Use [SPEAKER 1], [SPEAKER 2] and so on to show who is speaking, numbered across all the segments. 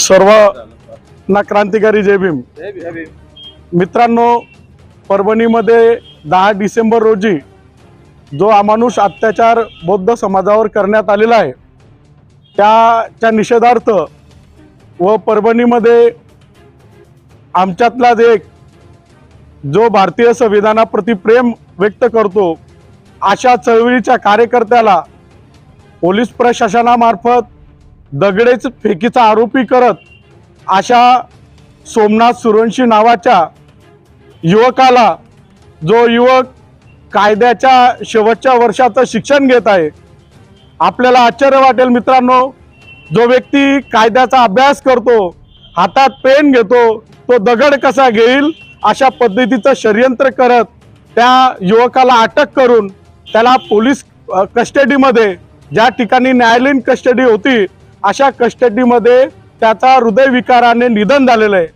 [SPEAKER 1] सर्वांना क्रांतिकारी जय भीम। मित्रांनो, परभणीमध्ये 10 डिसेंबर रोजी जो अमानुष अत्याचार बौद्ध समाजावर करण्यात आलेला आहे त्याच्या निषेधार्थ व परभणीमध्ये आमच्यातलाच एक जो भारतीय संविधानाप्रती प्रेम व्यक्त करतो अशा चळवळीच्या कार्यकर्त्याला पोलीस प्रशासनामार्फत दगडेच फेकीचा आरोपी करत अशा सोमनाथ सूर्यवंशी नावाच्या युवकाला, जो युवक कायद्याच्या शेवटच्या वर्षाचं शिक्षण घेत आहे, आपल्याला आश्चर्य वाटेल मित्रांनो, जो व्यक्ती कायद्याचा अभ्यास करतो, हातात पेन घेतो, तो दगड कसा घेईल अशा पद्धतीचं षडयंत्र करत त्या युवकाला अटक करून त्याला पोलीस कस्टडीमध्ये, ज्या ठिकाणी न्यायालयीन कस्टडी होती अशा कस्टडीमध्ये त्याचा हृदयविकाराने निधन झालेलं आहे।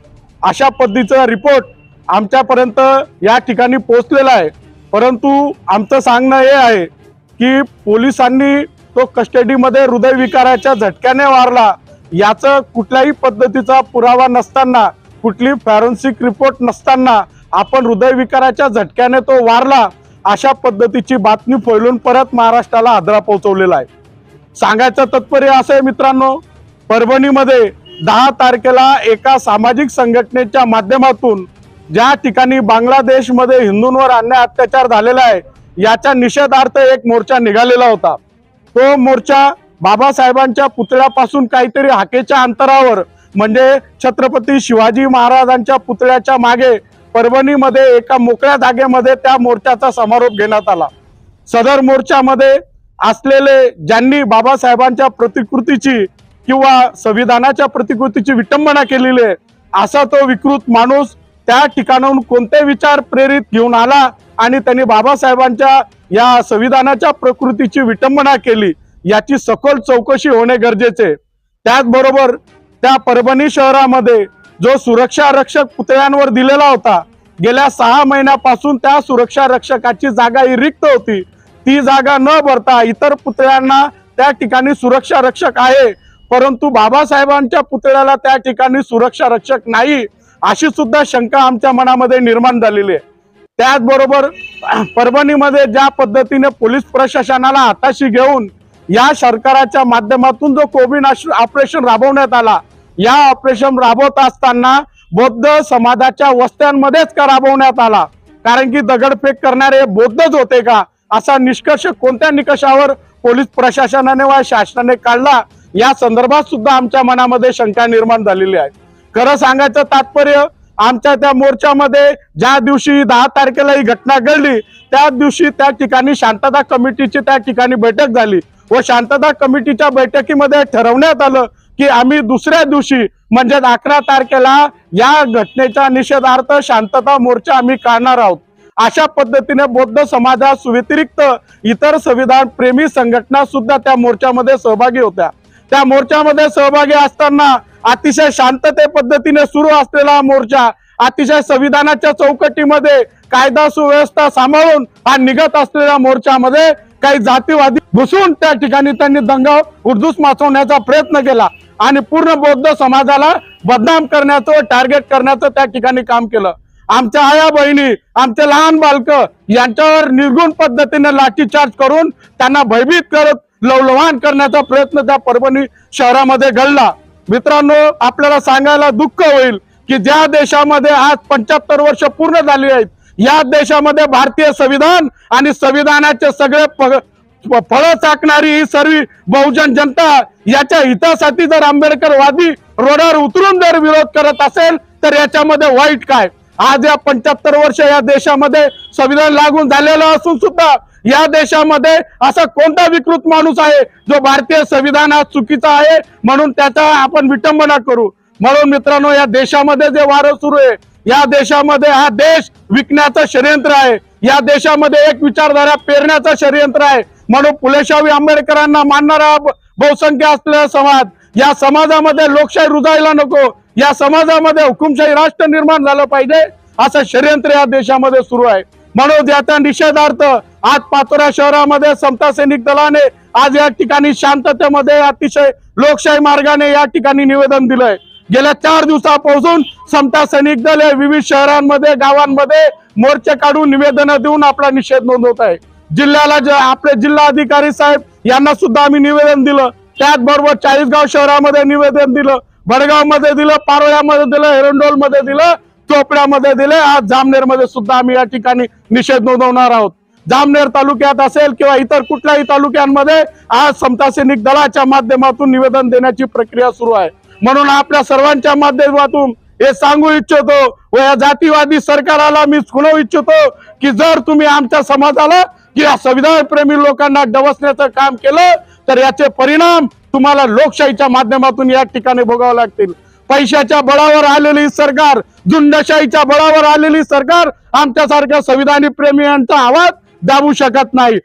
[SPEAKER 1] अशा पद्धतीचा रिपोर्ट आमच्यापर्यंत या ठिकाणी पोहोचलेला आहे। परंतु आमचं सांगणं हे आहे की पोलिसांनी तो कस्टडीमध्ये हृदयविकाराच्या झटक्याने वारला, याचं कुठल्याही पद्धतीचा पुरावा नसताना, कुठली फॉरेन्सिक रिपोर्ट नसताना आपण हृदयविकाराच्या झटक्याने तो वारला अशा पद्धतीची बातमी फैलून परत महाराष्ट्राला हादरा पोहोचवलेला आहे। सांगायचं तात्पर्य असं आहे मित्रांनो, परभणीमध्ये 10 तारखेला एका सामाजिक संघटनेच्या माध्यमातून ज्या ठिकाणी बांगलादेशमध्ये हिंदूंवर अन्याय अत्याचार झालेला आहे याच्या निषेधार्थ एक मोर्चा निघालेला होता। तो मोर्चा बाबासाहेबांच्या पुतळ्यापासून काहीतरी हाकेच्या अंतरावर, म्हणजे छत्रपती शिवाजी महाराजांच्या पुतळ्याच्या मागे परभणीमध्ये एका मोकळ्या जागेमध्ये त्या मोर्चाचा समारोप घेण्यात आला। सदर मोर्चामध्ये असलेले ज्यांनी बाबासाहेबांच्या प्रतिकृतीची किंवा संविधानाच्या प्रतिकृतीची विटंबना केलेली आहे असा तो विकृत माणूस त्या ठिकाणाहून कोणते विचार प्रेरित घेऊन आला आणि त्यांनी बाबासाहेबांच्या या संविधानाच्या प्रकृतीची विटंबना केली याची सखोल चौकशी होणे गरजेचे। त्याचबरोबर त्या परभणी शहरामध्ये जो सुरक्षा रक्षक पुतळ्यांवर दिलेला होता, गेल्या 6 महिन्यापासून त्या सुरक्षा रक्षकाची जागा ही रिक्त होती। ती जागा न भरता इतर पुतळ्यांना त्या ठिकाणी सुरक्षा रक्षक आहे, परंतु बाबासाहेबांच्या पुतळ्याला त्या ठिकाणी सुरक्षा रक्षक नाही अशी सुद्धा शंका आमच्या मनामध्ये निर्माण झालेली आहे। त्याचबरोबर परभणीमध्ये ज्या पद्धतीने पोलीस प्रशासनाला हाताशी घेऊन या सरकारच्या माध्यमातून जो कोविड ऑपरेशन राबवण्यात आला, या ऑपरेशन राबवत असताना बौद्ध समाजाच्या वस्त्यांमध्येच का राबवण्यात आला, कारण की दगडफेक करणारे बौद्धच होते का असा निष्कर्ष कोणत्या निकषावर पोलीस प्रशासनाने व शासनाने काढला या संदर्भात सुद्धा आमच्या मनामध्ये शंका निर्माण झालेली आहे। खरं सांगायचं तात्पर्य, आमच्या त्या मोर्चामध्ये ज्या दिवशी 10 तारखेला ही घटना घडली त्या दिवशी त्या ठिकाणी शांतता कमिटीची त्या ठिकाणी बैठक झाली व शांतता कमिटीच्या बैठकीमध्ये ठरवण्यात आलं की आम्ही दुसऱ्या दिवशी म्हणजे 11 तारखेला या घटनेच्या निषेधार्थ शांतता मोर्चा आम्ही काढणार आहोत। अशा पद्धतीने बौद्ध समाजास व्यतिरिक्त इतर संविधान प्रेमी संघटना सुद्धा त्या मोर्चामध्ये सहभागी होत्या। त्या मोर्चामध्ये सहभागी असताना अतिशय शांतते पद्धतीने सुरू असलेला मोर्चा अतिशय संविधानाच्या चौकटीमध्ये कायदा सुव्यवस्था सांभाळून हा निघत असलेल्या मोर्चामध्ये काही जातीवादी घुसून त्या ठिकाणी त्यांनी दंगा उद्दूस माचवण्याचा प्रयत्न केला आणि पूर्ण बौद्ध समाजाला बदनाम करण्याचं, टार्गेट करण्याचं त्या ठिकाणी काम केलं। आमच्या आया बहिणी, आमचे लहान बालक यांच्यावर निर्गुण पद्धतीने लाठीचार्ज करून त्यांना भयभीत करत लवलवान करण्याचा प्रयत्न त्या परभणी शहरामध्ये घडला। मित्रांनो, आपल्याला सांगायला दुःख होईल की ज्या देशामध्ये आज 75 वर्ष पूर्ण झाली आहेत, या देशामध्ये भारतीय संविधान आणि संविधानाचे सगळे फळं चाकणारी ही सर्व बहुजन जनता याच्या हितासाठी जर आंबेडकरवादी रोडावर उतरून जर विरोध करत असेल तर याच्यामध्ये वाईट काय? आज या 75 वर्ष या देशामध्ये संविधान लागू झालेलं असून सुद्धा या देशामध्ये असा कोणता विकृत माणूस आहे जो भारतीय संविधानात चुकीचा आहे म्हणून त्याचा आपण विटंबना करू? म्हणून मित्रांनो, या देशामध्ये जे वारं सुरू आहे, या देशामध्ये हा देश विकण्याचं षडयंत्र आहे, या देशामध्ये एक विचारधारा पेरण्याचं षडयंत्र आहे। म्हणून फुलेशाही आंबेडकरांना मानणारा बहुसंख्य असलेला समाज, या समाजामध्ये लोकशाही रुजायला नको, या समाजामध्ये हुकुमशाही राष्ट्र निर्माण झालं पाहिजे असं षडयंत्र या देशामध्ये सुरू आहे। म्हणून याचा निषेधार्थ आज पाचोरा शहरामध्ये समता सैनिक दलाने आज या ठिकाणी शांततेमध्ये अतिशय लोकशाही मार्गाने या ठिकाणी निवेदन दिलंय। गेल्या 4 दिवसापासून समता सैनिक दल हे विविध शहरांमध्ये गावांमध्ये मोर्चे काढून निवेदन देऊन आपला निषेध नोंदवत आहे। जिल्ह्याला आपले जिल्हा अधिकारी साहेब यांना सुद्धा आम्ही निवेदन दिलं, त्याचबरोबर चाळीसगाव शहरामध्ये निवेदन दिलं, भडगाव मध्ये दिलं, पारोळ्यामध्ये दिलं, एरंडोल मध्ये दिलं, चोपड्यामध्ये दिले। आज जामनेर मध्ये सुद्धा आम्ही या ठिकाणी निषेध नोंदवणार आहोत। जामनेर तालुक्यात असेल किंवा इतर कुठल्याही तालुक्यांमध्ये आज समता सैनिक दलाच्या माध्यमातून निवेदन देण्याची प्रक्रिया सुरू आहे। म्हणून आपल्या सर्वांच्या माध्यमातून हे सांगू इच्छितो व या जातीवादी सरकारला मी सुनावू इच्छितो की जर तुम्ही आमच्या समाजाला किंवा संविधान प्रेमी लोकांना डवसण्याचं काम केलं तर याचे परिणाम तुम्हाला लोकशाहीच्या माध्यमातून या ठिकाणी भोगावे लागतील। पैशाच्या बळावर आलेली सरकार, झुंडशाहीच्या बळावर आलेली सरकार आमच्यासारख्या संविधानी प्रेमियांचा आवाज दाबू शकत नाही।